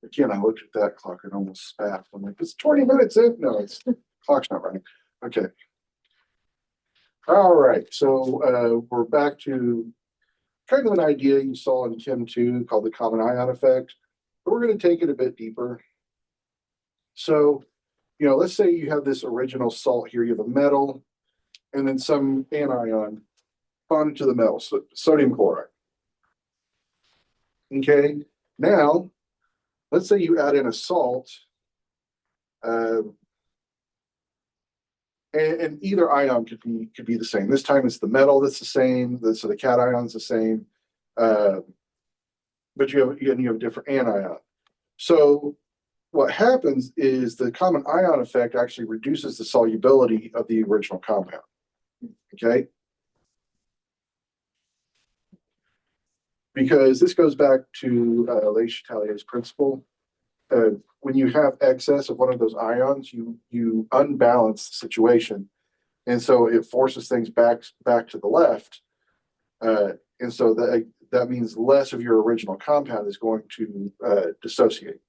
Again, I looked at that clock and almost spat. I'm like, it's 20 minutes in. No, it's clock's not running. Okay. All right. So we're back to kind of an idea you saw in Chem 2 called the common ion effect. But we're going to take it a bit deeper. So, let's say you have this original salt here. You have a metal and then some anion bonded to the metal, so sodium chloride. Okay. Now, let's say you add in a salt, and either ion could be the same. This time it's the metal that's the same, so the cation's the same, but you have a different anion. So what happens is the common ion effect actually reduces the solubility of the original compound. Okay. Because this goes back to Le Chatelier's principle. When you have excess of one of those ions, you unbalance the situation, and so it forces things back to the left, and so that means less of your original compound is going to dissociate.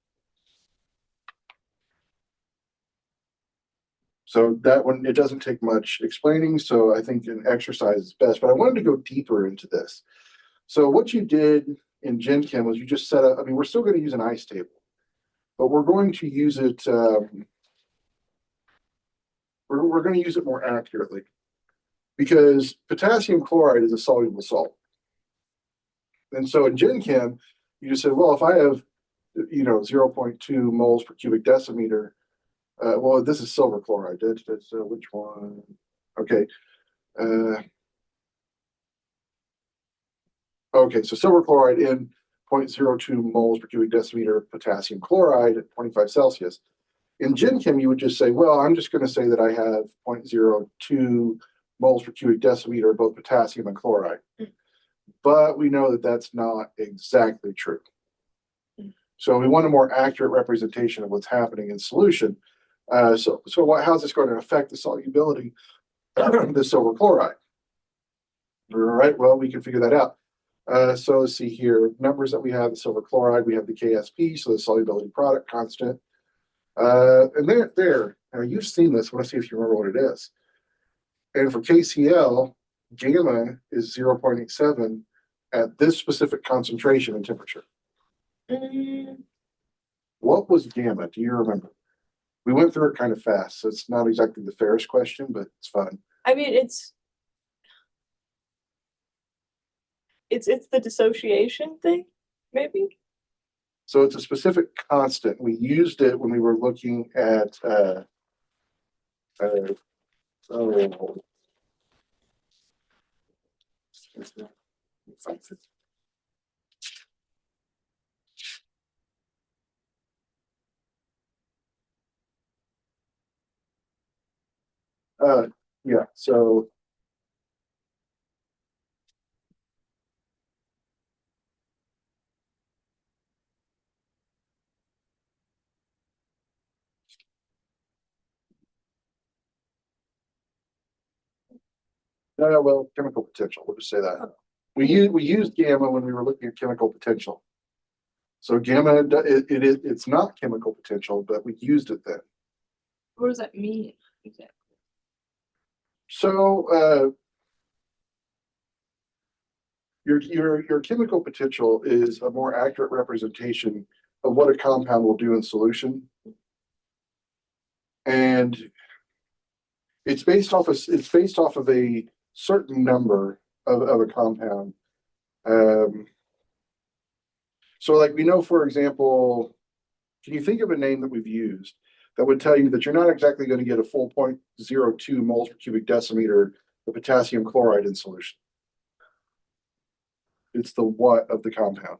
So that one, it doesn't take much explaining. So I think an exercise is best. But I wanted to go deeper into this. So what you did in Gen Chem was you just set up. I mean, we're still going to use an ice table, but we're going to use it. We're going to use it more accurately because potassium chloride is a soluble salt. And so in Gen Chem, you just said, well, if I have 0.2 moles per cubic decimeter, well, this is silver chloride. That's which one? Okay. Okay, so silver chloride in 0.02 moles per cubic decimeter of potassium chloride at 25 Celsius. In Gen Chem, you would just say, well, I'm just going to say that I have 0.02 moles per cubic decimeter of both potassium and chloride. But we know that that's not exactly true. So we want a more accurate representation of what's happening in solution. How's this going to affect the solubility of the silver chloride? All right, well, we can figure that out. So let's see here, numbers that we have, the silver chloride, we have the KSP, so the solubility product constant. And there, now you've seen this, I want to see if you remember what it is. And for KCl, gamma is 0.87 at this specific concentration and temperature. What was gamma? Do you remember? We went through it kind of fast, so it's not exactly the fairest question, but it's fun. I mean, it's the dissociation thing, maybe? So it's a specific constant. We used it when we were looking at yeah, so well, chemical potential, we'll just say that. We used gamma when we were looking at chemical potential. So gamma, it's not chemical potential, but we used it then. What does that mean exactly? So your chemical potential is a more accurate representation of what a compound will do in solution, and it's based off of a certain number of a compound. So like we know, for example, can you think of a name that we've used that would tell you that you're not exactly going to get a full 0.02 moles per cubic decimeter of potassium chloride in solution? It's the what of the compound.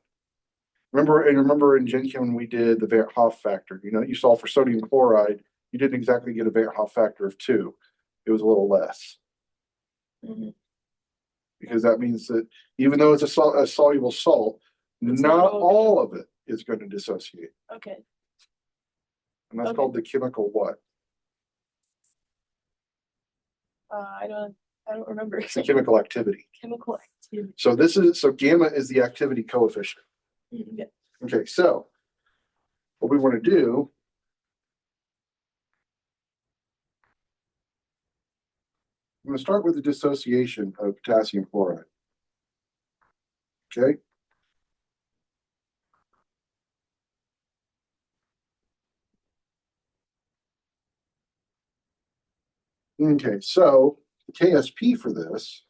Remember in Gen Chem when we did the Van't Hoff factor, you saw for sodium chloride, you didn't exactly get a Van't Hoff factor of 2. It was a little less. Because that means that even though it's a soluble salt, not all of it is going to dissociate. Okay. And that's called the chemical what? I don't remember. It's the chemical activity. Chemical activity. So gamma is the activity coefficient. Yeah. Okay, so we want to do I'm going to start with the dissociation of potassium chloride. Okay. Okay, so the KSP for this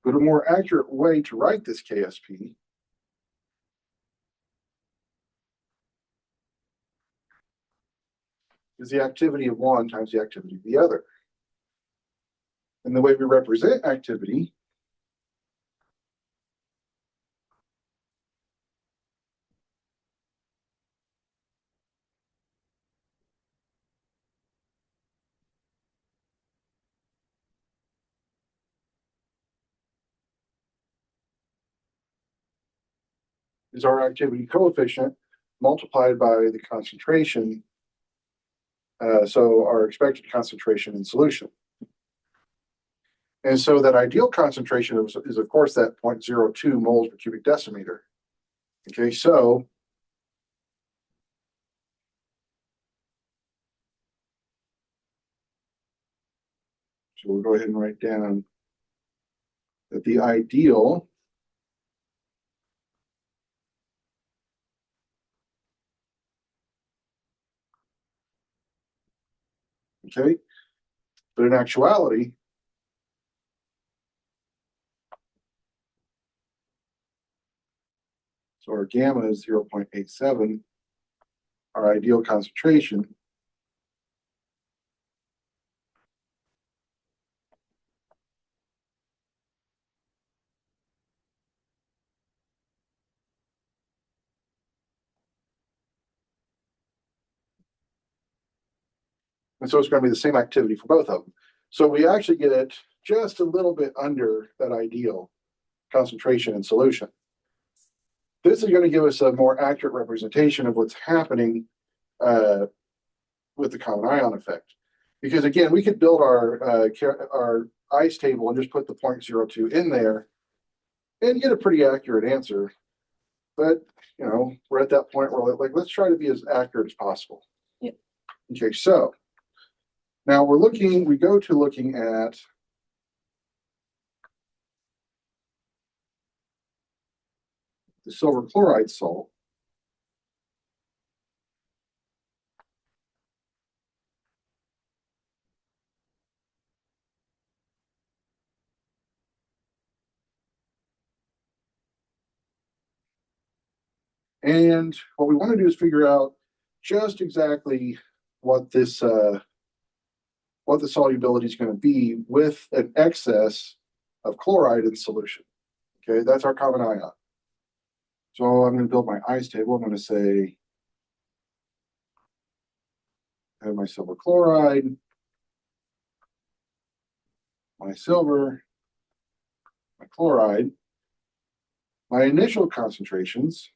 but a more accurate way to write this KSP is the activity of one times the activity of the other. And the way we represent activity is our activity coefficient multiplied by the concentration. So our expected concentration in solution. And so that ideal concentration is of course that 0.02 moles per cubic decimeter. Okay, so we'll go ahead and write down that the ideal okay, but in actuality, so our gamma is 0.87, our ideal concentration and so it's going to be the same activity for both of them. So we actually get just a little bit under that ideal concentration in solution. This is going to give us a more accurate representation of what's happening with the common ion effect. Because again, we could build our ice table and just put the 0.02 in there and get a pretty accurate answer. But you know, we're at that point where like let's try to be as accurate as possible. Yep. Okay, so now we go to looking at the silver chloride salt. And what we want to do is figure out just exactly what this what the solubility is going to be with an excess of chloride in solution. Okay, that's our common ion. So I'm going to build my ice table. I'm going to say I have my silver chloride, my silver, my chloride, my initial concentrations.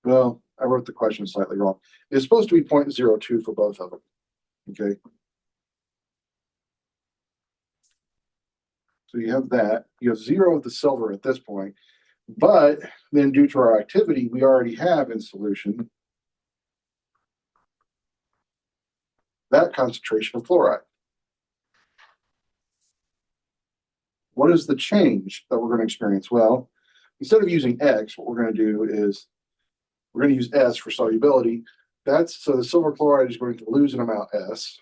Well, I wrote the question slightly wrong. It's supposed to be 0.02 for both of them. Okay. So you have that. You have 0 with the silver at this point. But then due to our activity, we already have in solution that concentration of chloride. What is the change that we're going to experience? Well, instead of using X, what we're going to do is we're going to use S for solubility. So the silver chloride is going to lose an amount S.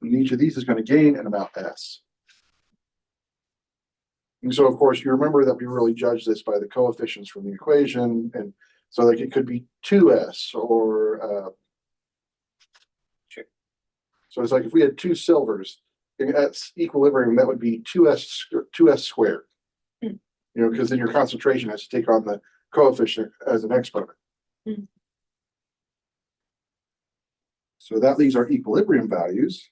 And each of these is going to gain an amount S. And so, of course, you remember that we really judge this by the coefficients from the equation. And so like it could be 2S or so it's like if we had 2 silvers at equilibrium, that would be 2S squared. You know, because then your concentration has to take on the coefficient as an exponent. So that leaves our equilibrium values.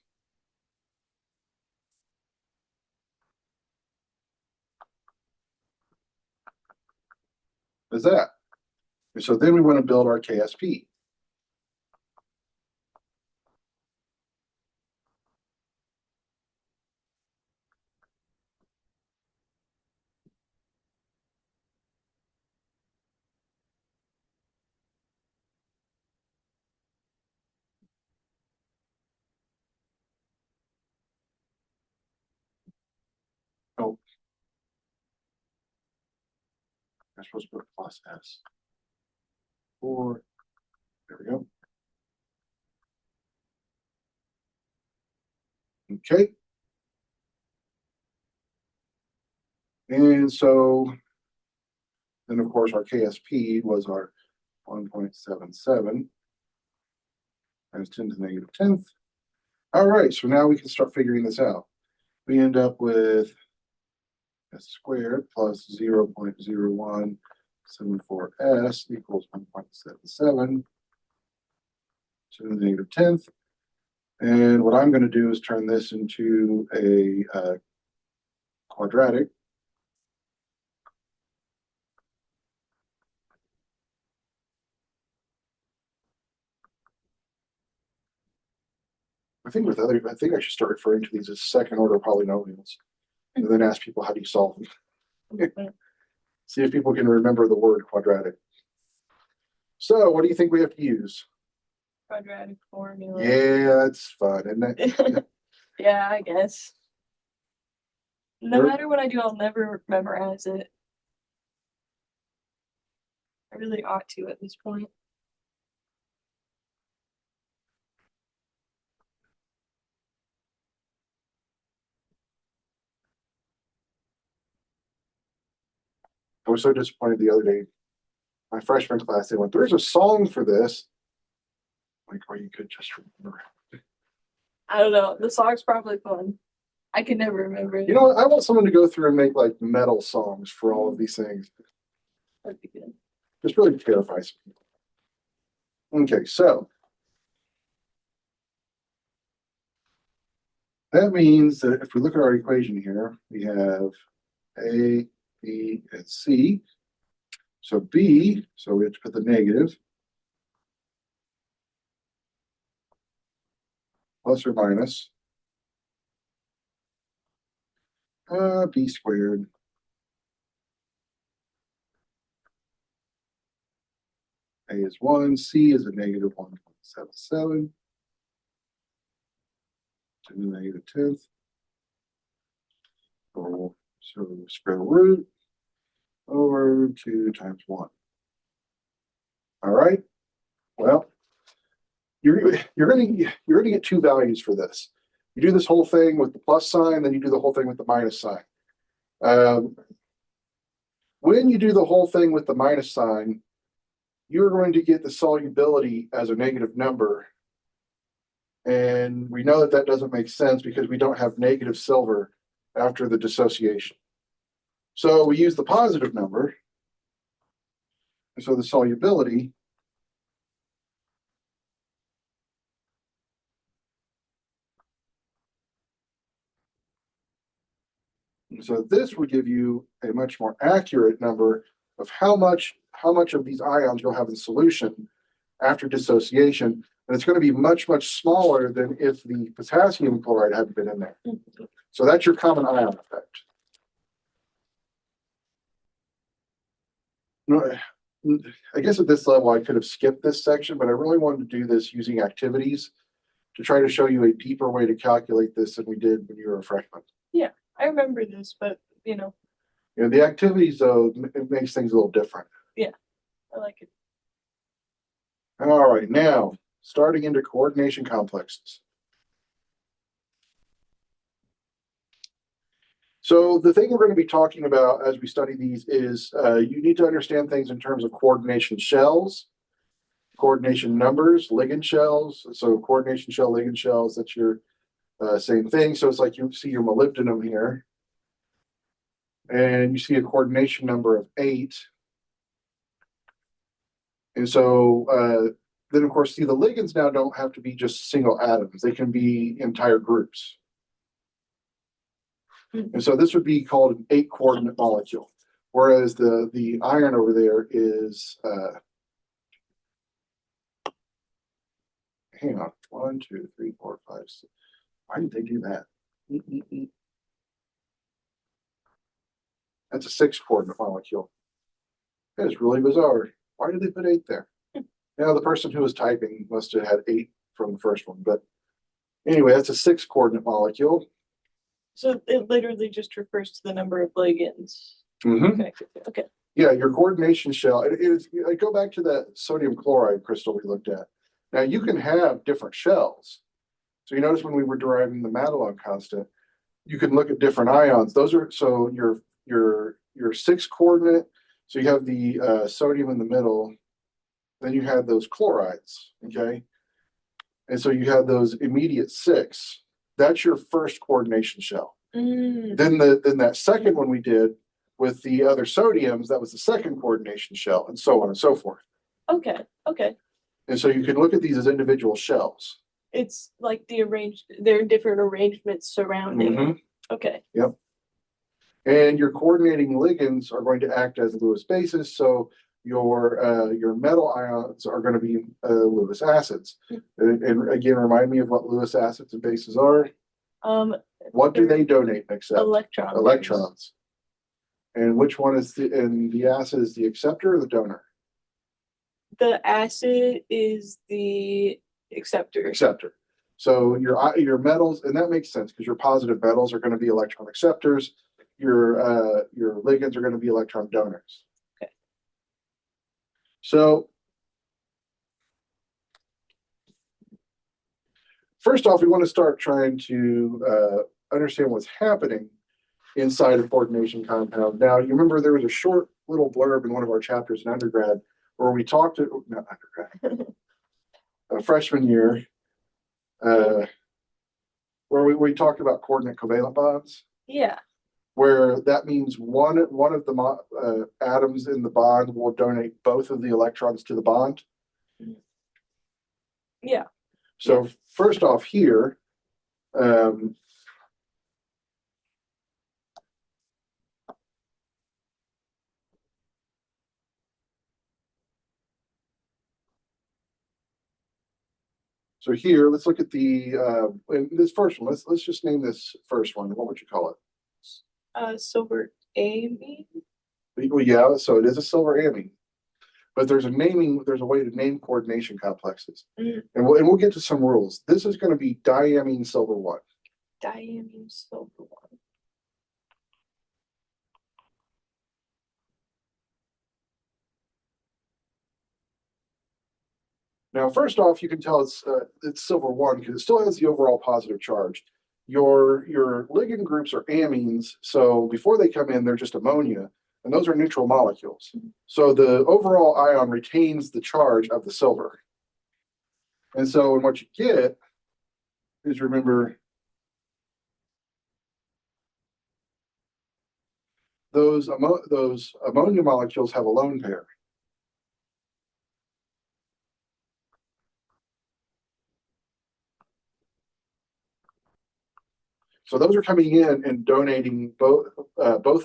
as that. And so then we want to build our KSP. Oh, I'm supposed to put plus S. 4. There we go. Okay. And so then, of course, our KSP was our 1.77 times 10 to the negative 10th. All right, so now we can start figuring this out. We end up with S squared plus 0.0174S equals 1.77 to the negative 10th. And what I'm going to do is turn this into a quadratic. I think I should start referring to these as second order polynomials and then ask people how do you solve them. See if people can remember the word quadratic. So what do you think we have to use? Quadratic formula. Yeah, it's fun, isn't it? Yeah, I guess. No matter what I do, I'll never memorize it. I really ought to at this point. I was so disappointed the other day. My freshman class, they went, there's a song for this. Like, or you could just remember. I don't know. The song's probably fun. I can never remember it. You know what? I want someone to go through and make like metal songs for all of these things. That'd be good. Just really terrifies people. Okay, so that means that if we look at our equation here, we have A, B, and C. So B, so we have to put the negative plus or minus B squared A is 1, C is a negative 1.77 to the negative 10th. So square root over 2 times 1. All right. Well, you're gonna get two values for this. You do this whole thing with the plus sign, then you do the whole thing with the minus sign. When you do the whole thing with the minus sign, you're going to get the solubility as a negative number. And we know that that doesn't make sense because we don't have negative silver after the dissociation. So we use the positive number. And so the solubility so this would give you a much more accurate number of how much of these ions you'll have in solution after dissociation. And it's going to be much, much smaller than if the potassium chloride hadn't been in there. So that's your common ion effect. I guess at this level, I could have skipped this section, but I really wanted to do this using activities to try to show you a deeper way to calculate this than we did when you were a freshman. Yeah, I remember this, but the activities, though, it makes things a little different. Yeah, I like it. All right, now starting into coordination complexes. So the thing we're going to be talking about as we study these is you need to understand things in terms of coordination shells, coordination numbers, ligand shells. So coordination shell, ligand shells, that's your same thing. So it's like you see your molybdenum here. And you see a coordination number of 8. And so then, of course, see the ligands now don't have to be just single atoms. They can be entire groups. And so this would be called an 8-coordinate molecule. Whereas the iron over there is, hang on, 1, 2, 3, 4, 5, 6. Why did they do that? That's a 6-coordinate molecule. That is really bizarre. Why did they put 8 there? Now the person who was typing must have had 8 from the first one, but anyway, that's a 6-coordinate molecule. So it literally just refers to the number of ligands. Mm-hmm. Okay. Yeah, your coordination shell. It is. I go back to that sodium chloride crystal we looked at. Now you can have different shells. So you notice when we were deriving the Madelung constant, you can look at different ions. Those are so your 6-coordinate. So you have the sodium in the middle. Then you have those chlorides. Okay, and so you have those immediate 6. That's your first coordination shell. Then that second one we did with the other sodiums, that was the second coordination shell, and so on and so forth. Okay. And so you can look at these as individual shells. It's like there are different arrangements surrounding it. Okay. Yep. And your coordinating ligands are going to act as Lewis bases. So your metal ions are going to be Lewis acids. And again, remind me of what Lewis acids and bases are. What do they donate and accept? Electrons. And which one is the acid is the acceptor or the donor? The acid is the acceptor. So your metals, and that makes sense because your positive metals are going to be electron acceptors. Your ligands are going to be electron donors. Okay. So first off, we want to start trying to understand what's happening inside a coordination compound. Now, you remember there was a short little blurb in one of our chapters in undergrad where we talked to, not undergrad, freshman year, where we talked about coordinate covalent bonds. Yeah. Where that means one of the atoms in the bond will donate both of the electrons to the bond. Yeah. So first off here, so here, let's look at this first one. Let's just name this first one. What would you call it? Silver amine. Well, yeah, so it is a silver amine. But there's a way to name coordination complexes. And we'll get to some rules. This is going to be diamine silver 1. Diamine silver 1. Now, first off, you can tell it's silver 1 because it still has the overall positive charge. Your ligand groups are amines, so before they come in, they're just ammonia, and those are neutral molecules. So the overall ion retains the charge of the silver. And so what you get is, remember, those ammonia molecules have a lone pair. So those are coming in and donating both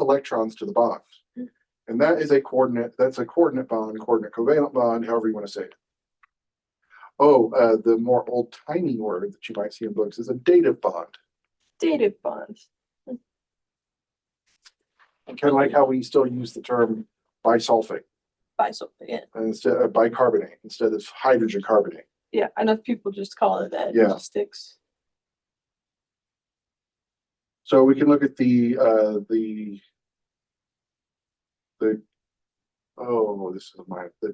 electrons to the bond. And that is a coordinate, that's a coordinate bond, coordinate covalent bond, however you want to say it. The more old-timey word that you might see in books is a dative bond. Dative bonds. Kind of like how we still use the term bisulfate. Bisulfate, yeah. Instead of bicarbonate, instead of hydrogen carbonate. Yeah, enough people just call it that. Yeah. It just sticks. So we can look at the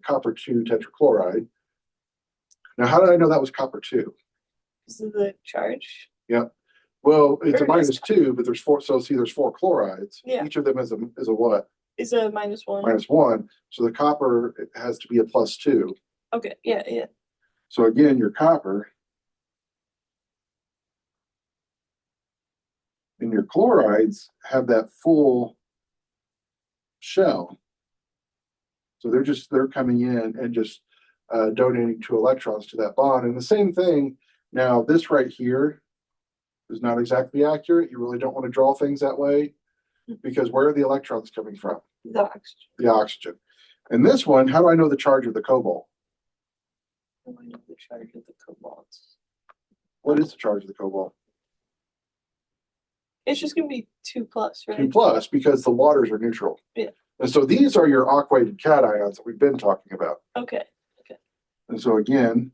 copper 2 tetrachloride. Now, how did I know that was copper 2? This is the charge. Yeah. Well, it's a -2, but there's 4. So see, there's 4 chlorides. Yeah. Each of them is a what? Is a -1. -1. So the copper has to be a +2. Okay. Yeah. So again, your copper and your chlorides have that full shell. So they're coming in and just donating 2 electrons to that bond. And the same thing, now this right here is not exactly accurate. You really don't want to draw things that way. because where are the electrons coming from? The oxygen. The oxygen. And this one, how do I know the charge of the cobalt? How do I know the charge of the cobalt? What is the charge of the cobalt? It's just going to be 2+, right? 2+, because the waters are neutral. Yeah. And so these are your aquated cations that we've been talking about. Okay. And so again,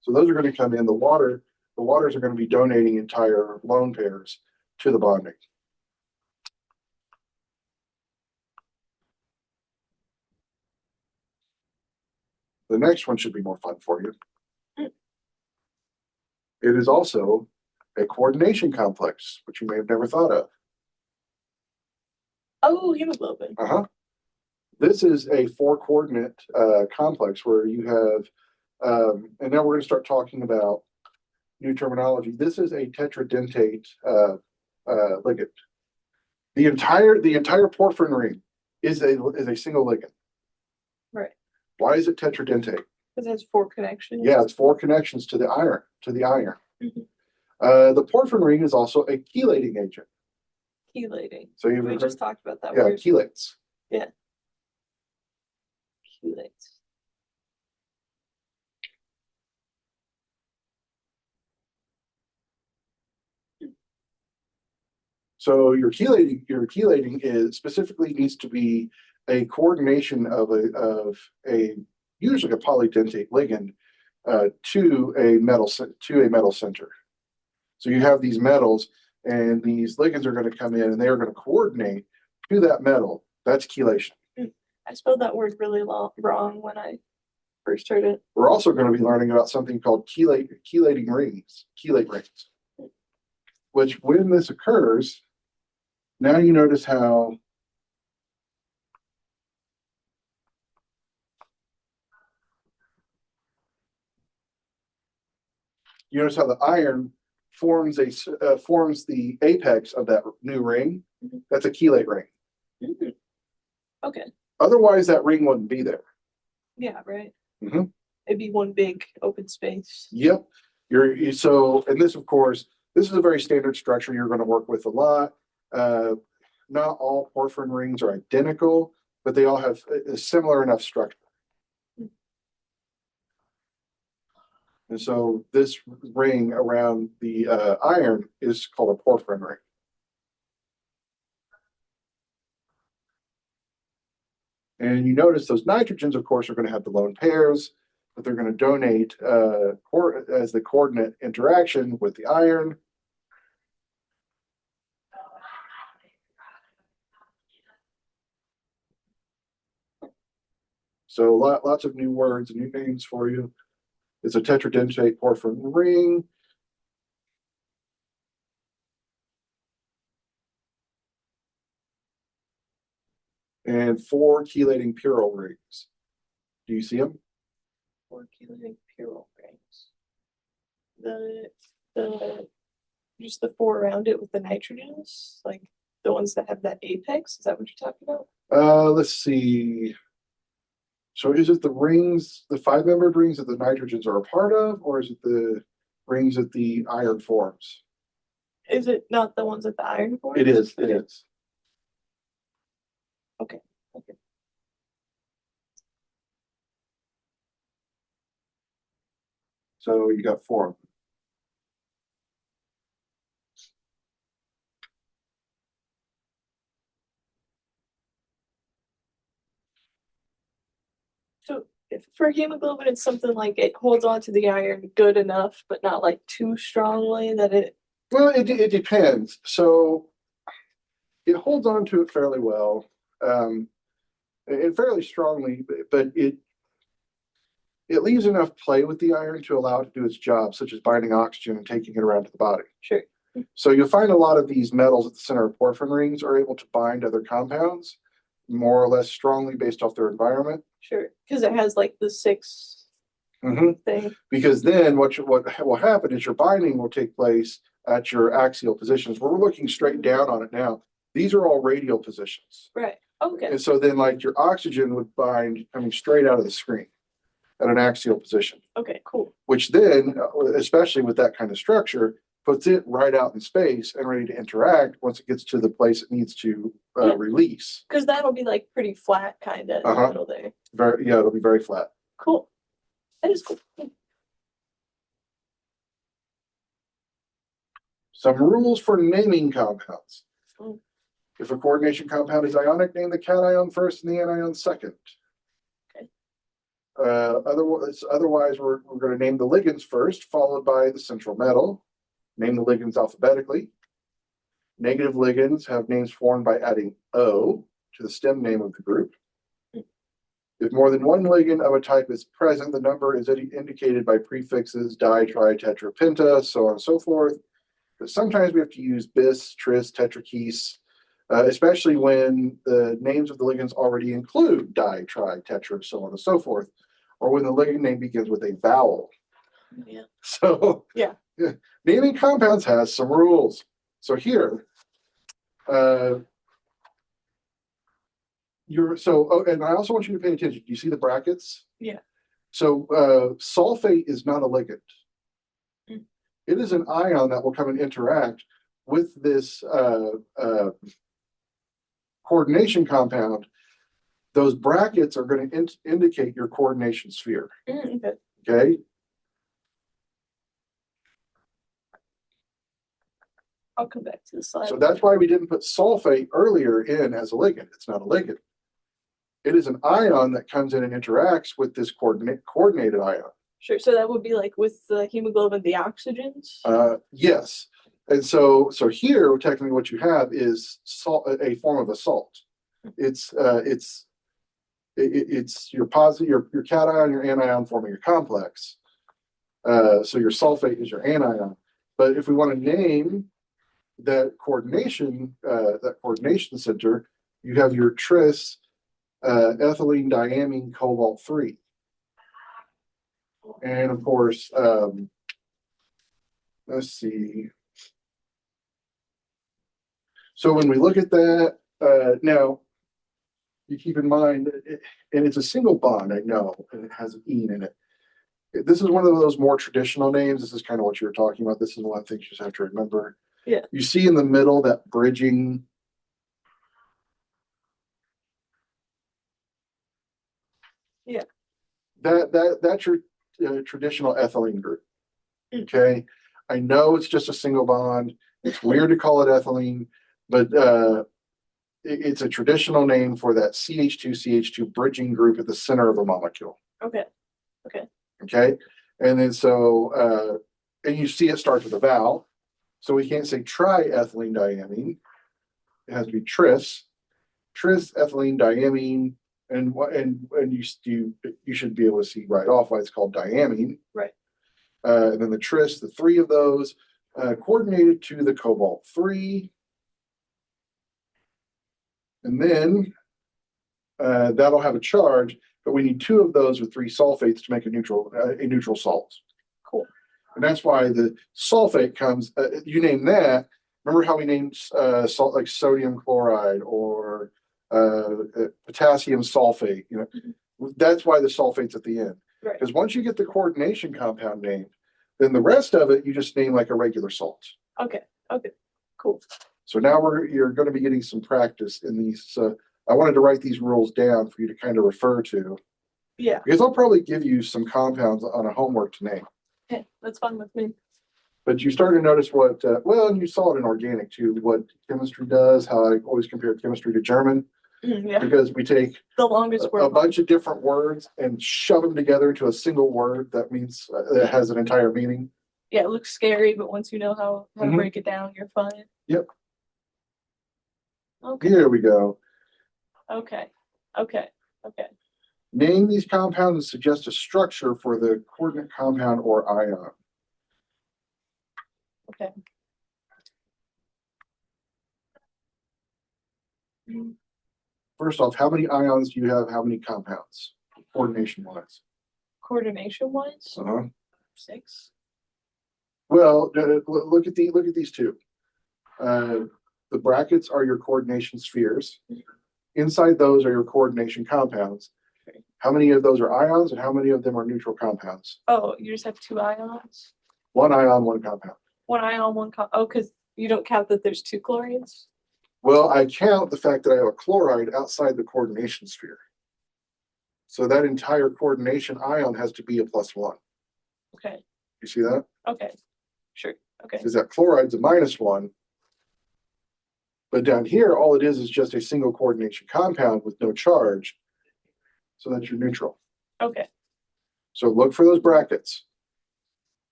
so those are going to come in. The waters are going to be donating entire lone pairs to the bonding. The next one should be more fun for you. It is also a coordination complex, which you may have never thought of. Oh, hemoglobin. This is a 4-coordinate complex where you have, and now we're going to start talking about new terminology. This is a tetradentate ligand. The entire porphyrin ring is a single ligand. Right. Why is it tetradentate? Because it has 4 connections. Yeah, it's 4 connections to the iron. Mm-hmm. The porphyrin ring is also a chelating agent. Chelating. So we just talked about that word. word. Chelates. Yeah. Chelates. So your chelating is specifically needs to be a coordination of a usually a polydentate ligand to a metal center. So you have these metals, and these ligands are going to come in, and they are going to coordinate to that metal. That's chelation. I spelled that word really wrong when I first heard it. We're also going to be learning about something called chelate rings, which when this occurs, now you notice how the iron forms the apex of that new ring. Mm-hmm. That's a chelate ring. Mm-hmm. Okay. Otherwise, that ring wouldn't be there. Yeah, right. Mm-hmm. It'd be one big open space. Yep. And this, of course, this is a very standard structure you're going to work with a lot. Not all porphyrin rings are identical, but they all have a similar enough structure. And so this ring around the iron is called a porphyrin ring. And you notice those nitrogens, of course, are going to have the lone pairs, but they're going to donate as the coordinate interaction with the iron. So lots of new words and new names for you. It's a tetradentate porphyrin ring. And 4 chelating pyrrole rings. Do you see them? 4 chelating pyrrole rings. The just the 4 around it with the nitrogens, like the ones that have that apex. Is that what you're talking about? Let's see. So is it the rings, the 5-membered rings that the nitrogens are a part of, or is it the rings that the iron forms? Is it not the ones that the iron forms? It is. Okay. It is. Okay. So you got 4 of them. So for hemoglobin, it's something like it holds on to the iron good enough, but not like too strongly that it. Well, it depends. So it holds on to it fairly well, and fairly strongly, but it leaves enough play with the iron to allow it to do its job, such as binding oxygen and taking it around to the body. Sure. So you'll find a lot of these metals at the center of porphyrin rings are able to bind other compounds more or less strongly based off their environment. Sure, because it has like the 6 thing. Because then what will happen is your binding will take place at your axial positions. We're looking straight down on it now. These are all radial positions. Right. Okay. And so then like your oxygen would bind coming straight out of the screen. at an axial position, Okay, cool. which then, especially with that kind of structure, puts it right out in space and ready to interact once it gets to the place it needs to Yeah. release. Because that'll be like pretty flat kind of in the middle there. Yeah, it'll be very flat. Cool. That is cool. Some rules for naming compounds. Mm. If a coordination compound is ionic, name the cation first and the anion second. Okay. Otherwise, we're going to name the ligands first, followed by the central metal. Name the ligands alphabetically. Negative ligands have names formed by adding O to the stem name of the group. If more than one ligand of a type is present, the number is indicated by prefixes di, tri, tetra, penta, so on and so forth. But sometimes we have to use bis, tris, tetrakis, especially when the names of the ligands already include di, tri, tetra, so on and so forth, or when the ligand name begins with a vowel. Yeah. So yeah, naming compounds has some rules. So here, and I also want you to pay attention. Do you see the brackets? Yeah. So sulfate is not a ligand. Mm. It is an ion that will come and interact with this coordination compound. Those brackets are going to indicate your coordination sphere. Okay. Okay. I'll come back to the slide. So that's why we didn't put sulfate earlier in as a ligand. It's not a ligand. It is an ion that comes in and interacts with this coordinated ion. Sure. So that would be like with the hemoglobin, the oxygens? Yes. And so here, technically what you have is a form of a salt. It's your positive, your cation, your anion forming a complex. So your sulfate is your anion. But if we want to name that coordination center, you have your tris ethylene diamine cobalt 3. And of course, let's see. So when we look at that, now you keep in mind, and it's a single bond, I know, and it has an ene in it. This is one of those more traditional names. This is kind of what you were talking about. This is one of the things you just have to remember. Yeah. You see in the middle that bridging. Yeah. That's your traditional ethylene group. Okay. I know it's just a single bond. It's weird to call it ethylene, but it's a traditional name for that CH2 bridging group at the center of a molecule. Okay. And then and you see it starts with a vowel. So we can't say triethylene diamine. It has to be tris ethylene diamine, and you should be able to see right off why it's called diamine. Right. And then the tris, the three of those coordinated to the cobalt 3. And then that'll have a charge, but we need 2 of those with 3 sulfates to make a neutral salt. Cool. And that's why the sulfate comes. You name that. Remember how we named salt like sodium chloride or potassium sulfate? You know, that's why the sulfate's at the end. Right. Because once you get the coordination compound named, then the rest of it you just name like a regular salt. Okay. Cool. So now you're going to be getting some practice in these. I wanted to write these rules down for you to kind of refer to. Yeah. Because I'll probably give you some compounds on a homework to name. Okay, that's fine with me. But you start to notice what, and you saw it in organic too, what chemistry does, how I always compare chemistry to German. Yeah. Because we take the longest word. A bunch of different words and shove them together into a single word that means that has an entire meaning. Yeah, it looks scary, but once you know how to break it down, you're fine. Yep. Okay. Here we go. Okay. Name these compounds and suggest a structure for the coordinate compound or ion. Okay. First off, how many ions do you have? How many compounds? Coordination-wise. Coordination-wise? 6. Well, look at these 2. The brackets are your coordination spheres. Inside those are your coordination compounds. three. How many of those are ions and how many of them are neutral compounds? Oh, you just have two ions? One ion, one compound. One ion, oh, because you don't count that there's two chlorines? Well, I count the fact that I have a chloride outside the coordination sphere. So that entire coordination ion has to be a +1. Okay, You see that? okay, sure, okay. Because that chloride's a -1. But down here, all it is just a single coordination compound with no charge. So that's your neutral. Okay, So look for those brackets.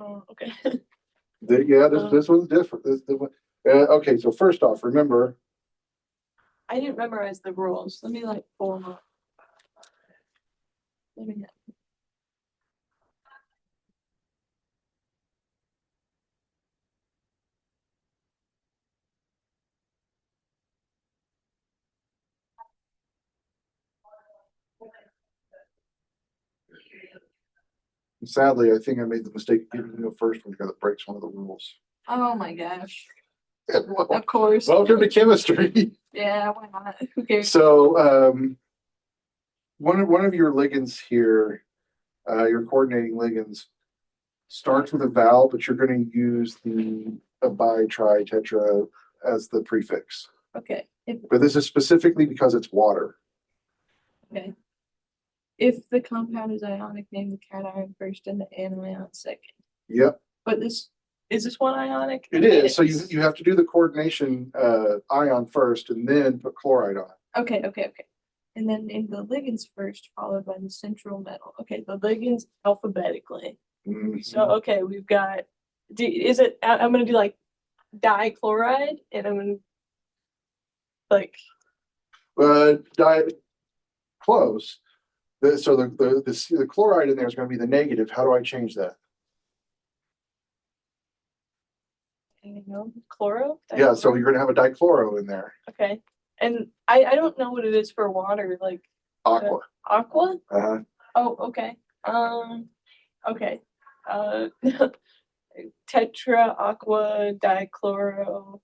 okay. Yeah, this one's different. This one. Okay, so first off, remember. I didn't memorize the rules. Let me like pull them up. Let me. Sadly, I think I made the mistake of giving you a first one because it breaks one of the rules. Oh my gosh. Well, Of course. welcome to chemistry. Yeah, why not? Who cares? So one of your ligands here, your coordinating ligands, starts with a vowel, but you're going to use the bi, tri, tetra as the prefix. Okay. But this is specifically because it's water. Okay. If the compound is ionic, name the cation first and the anion second. Yep. But is this one ionic? It is. So you have to do the coordination ion first and then put chloride on it. Okay. And then in the ligands first, followed by the central metal. Okay, the ligands alphabetically. Mhm. So okay, we've got. I'm gonna do like dichloride, and I'm gonna like. Close. So the chloride in there is going to be the negative. How do I change that? You know, chloro. Yeah, so you're going to have a dichloro in there. Okay, and I don't know what it is for water, like Aqua. aqua. Uh-huh. Oh, okay. Okay. Tetra, aqua, dichloro.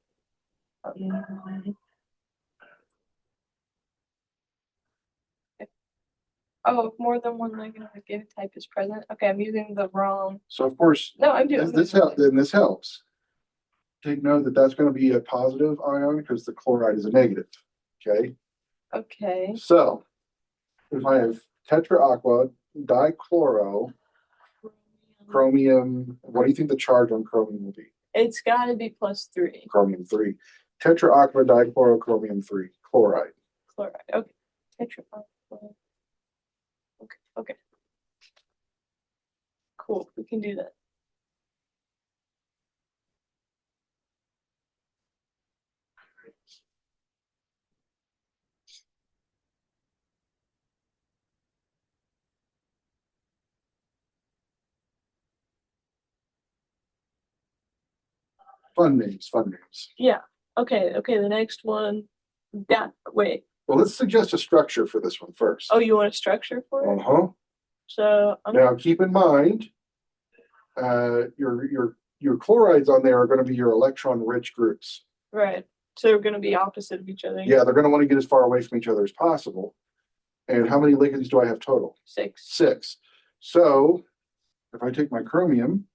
Oh, if more than one negative type is present. Okay, I'm using the wrong. So of course, No, I'm doing this helps. Take note that that's going to be a positive ion because the chloride is a negative. Okay. Okay. So if I have tetra aqua, dichloro, chromium, what do you think the charge on chromium will be? It's got to be +3. Chromium 3. Tetra aqua, dichloro, chromium 3. Chloride. Chloride. Okay. Tetra aqua. Okay. Cool. We can do that. Fun names. Yeah. Okay. The next one. Wait. Well, let's suggest a structure for this one first. Oh, you want a structure for it? Uh-huh. So now keep in mind, your chlorides on there are going to be your electron-rich groups. Right. So they're going to be opposite of each other. Yeah, they're going to want to get as far away from each other as possible. And how many ligands do I have total? 6. 6. So if I take my chromium,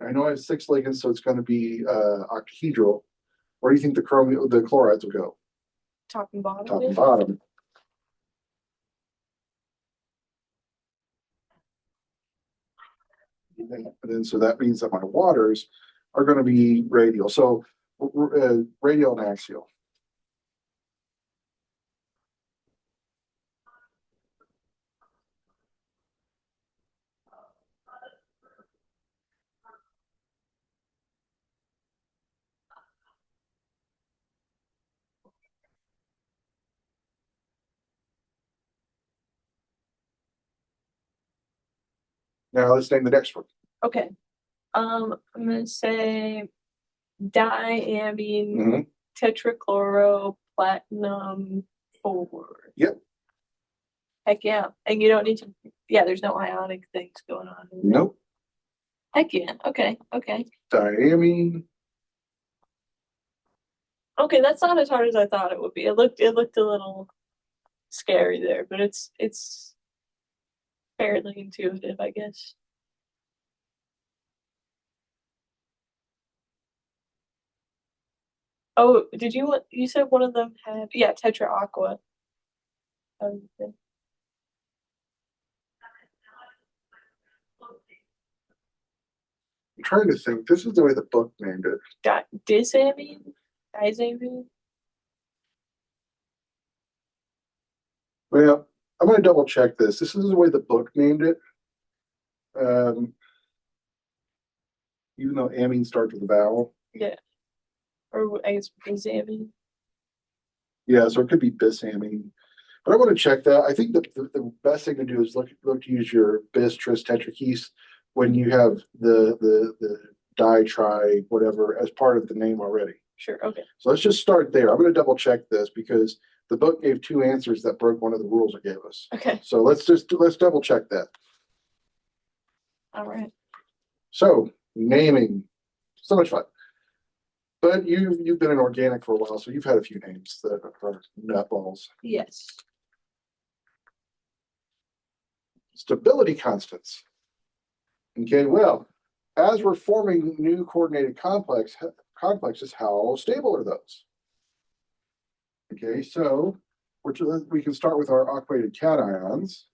I know I have 6 ligands, so it's going to be octahedral. Where do you think the chlorides will go? Top and bottom. Top and bottom. And then so that means that my waters are going to be radial. So radial and axial. Now let's name the next one. Okay. I'm gonna say diamine tetrachloro platinum 4. Yep. Heck yeah. And you don't need to. Yeah, there's no ionic things going on. Nope. Heck yeah. Okay. Okay. diamine. Okay, that's not as hard as I thought it would be. It looked a little scary there, but it's fairly intuitive, I guess. Oh, did you said one of them had, yeah, Tetra Aqua. Okay. I'm trying to think. This is the way the book named it. Disamine? Disamine? Well, I'm going to double check this. This is the way the book named it. Um, even though amine starts with a vowel. Yeah. Or I guess bisamine. Yeah, so it could be bisamine. But I want to check that. I think the best thing to do is look to use your bis tris tetrakeys when you have the di tri whatever as part of the name already. Sure, okay. So let's just start there. I'm going to double check this because the book gave two answers that broke one of the rules it gave us. Okay. So let's double check that. All right. So naming, so much fun. But you've been in organic for a while, so you've had a few names that are nutballs. Yes. Stability constants. Okay, well, as we're forming new coordinated complexes, how stable are those? Okay, so we can start with our aquated cations.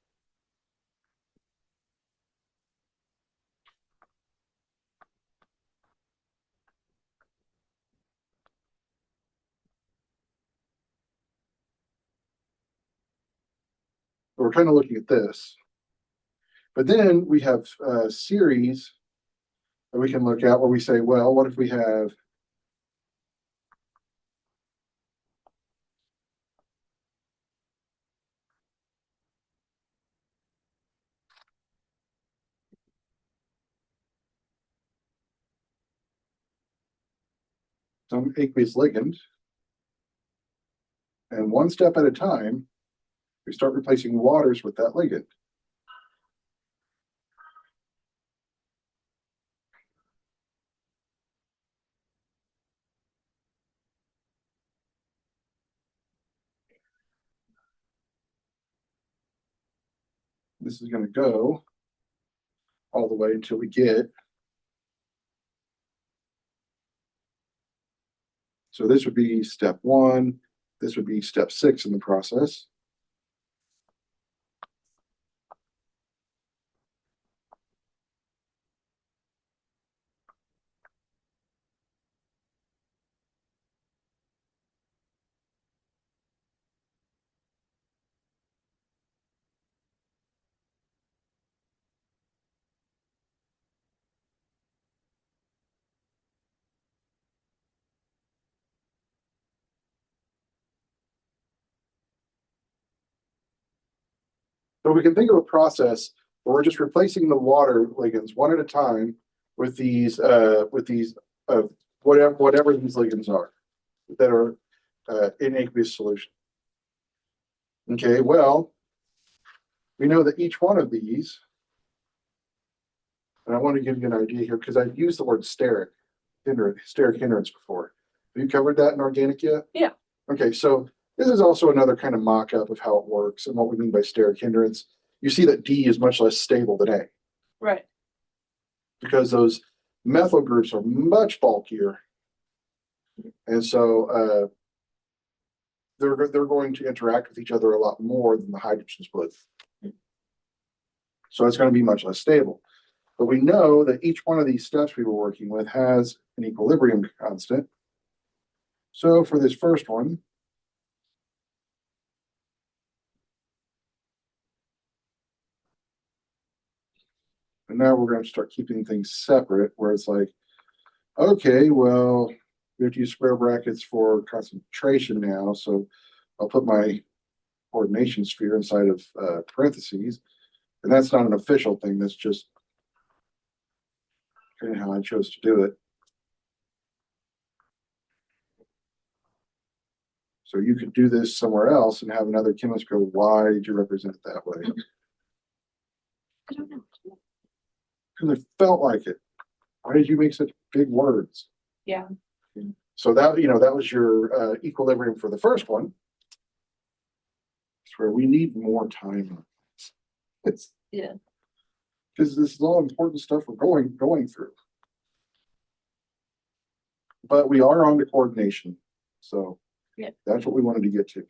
We're kind of looking at this. But then we have a series that we can look at where we say, well, what if we have some aqueous ligand, and one step at a time, we start replacing waters with that ligand. This is going to go all the way until we get. So this would be step 1. This would be step 6 in the process. So we can think of a process where we're just replacing the water ligands one at a time with these whatever these ligands are that are in aqueous solution. Okay, well, we know that each one of these, and I want to give you an idea here because I've used the word steric hindrance before. Have you covered that in organic yet? Yeah. Okay, so this is also another kind of mock-up of how it works and what we mean by steric hindrance. You see that D is much less stable than A. Right. Because those methyl groups are much bulkier. And so they're going to interact with each other a lot more than the hydrogens would. So it's going to be much less stable. But we know that each one of these steps we were working with has an equilibrium constant. So for this first one, and now we're going to start keeping things separate where it's like, okay, well, we have to use square brackets for concentration now. So I'll put my coordination sphere inside of parentheses. And that's not an official thing. That's just kind of how I chose to do it. So you could do this somewhere else and have another chemist go, why did you represent it that way? I don't know. Because it felt like it. Why did you make such big words? Yeah. So that, that was your equilibrium for the first one. It's where we need more time on this. It's Yeah. because this is all important stuff we're going through. But we are on to coordination. So yeah, that's what we wanted to get to.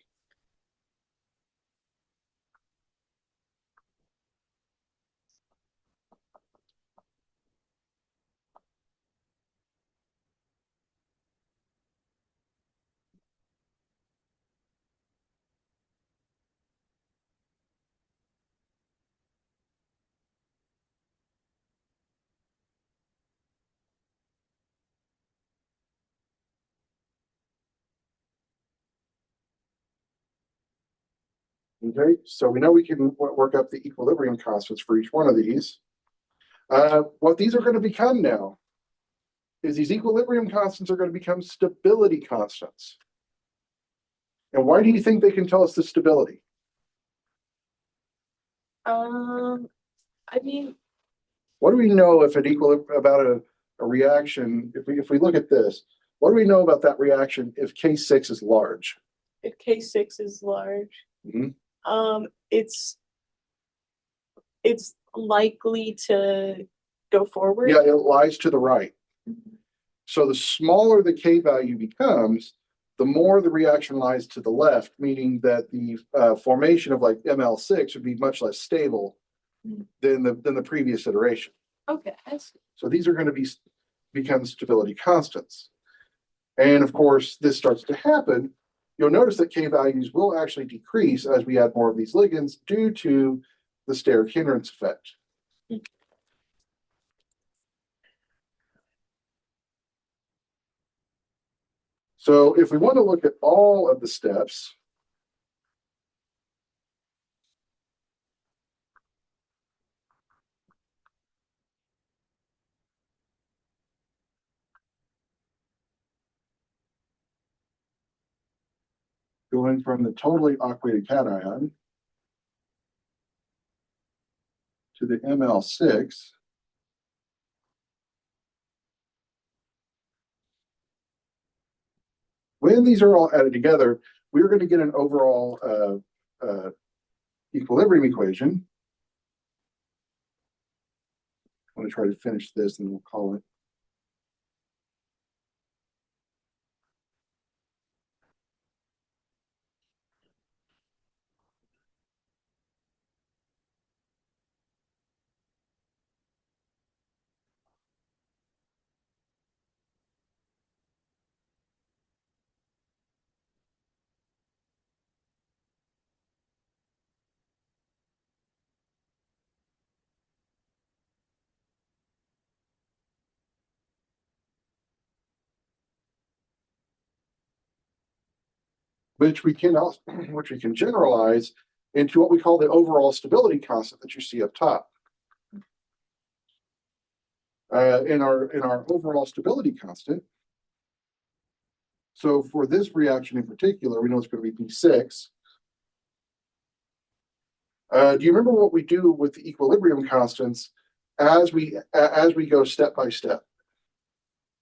Okay, so we know we can work up the equilibrium constants for each one of these. What these are going to become now is these equilibrium constants are going to become stability constants. And why do you think they can tell us the stability? I mean, what do we know if an about a reaction? If we look at this, what do we know about that reaction if K6 is large? If K6 is large, it's likely to go forward. Yeah, it lies to the right. So the smaller the K value becomes, the more the reaction lies to the left, meaning that the formation of like ML6 would be much less stable than the previous iteration. Okay. So these are going to become stability constants. And of course, this starts to happen. You'll notice that K values will actually decrease as we add more of these ligands due to the steric hindrance effect. So if we want to look at all of the steps, going from the totally aquated cation to the ML6, when these are all added together, we're going to get an overall equilibrium equation. I'm going to try to finish this and we'll call it. Which we can generalize into what we call the overall stability constant that you see up top. In our overall stability constant. So for this reaction in particular, we know it's going to be P6. Do you remember what we do with the equilibrium constants as we go step by step?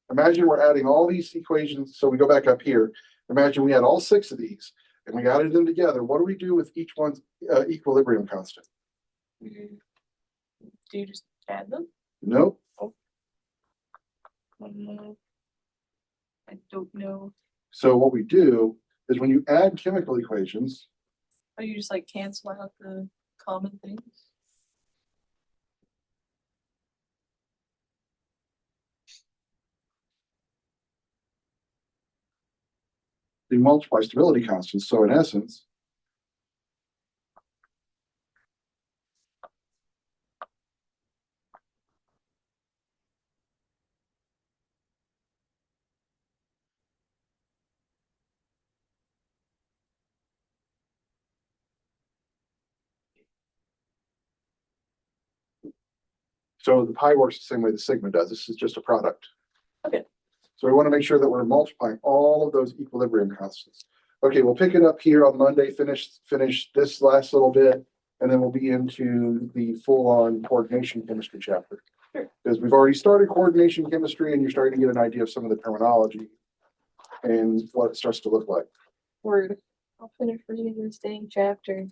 Imagine we're adding all these equations. So we go back up here. Imagine we had all 6 of these and we added them together. What do we do with each one's equilibrium constant? Do you just add them? Nope. Oh. I don't know. So what we do is when you add chemical equations. Oh, you just like cancel out the common things? You multiply stability constants. So in essence, so the pi works the same way the sigma does. This is just a product. Okay. So we want to make sure that we're multiplying all of those equilibrium constants. Okay, we'll pick it up here on Monday, finish this last little bit, and then we'll be into the full-on coordination chemistry chapter. Sure. Because we've already started coordination chemistry and you're starting to get an idea of some of the terminology and what it starts to look like. Word. I'll finish reading this dang chapter.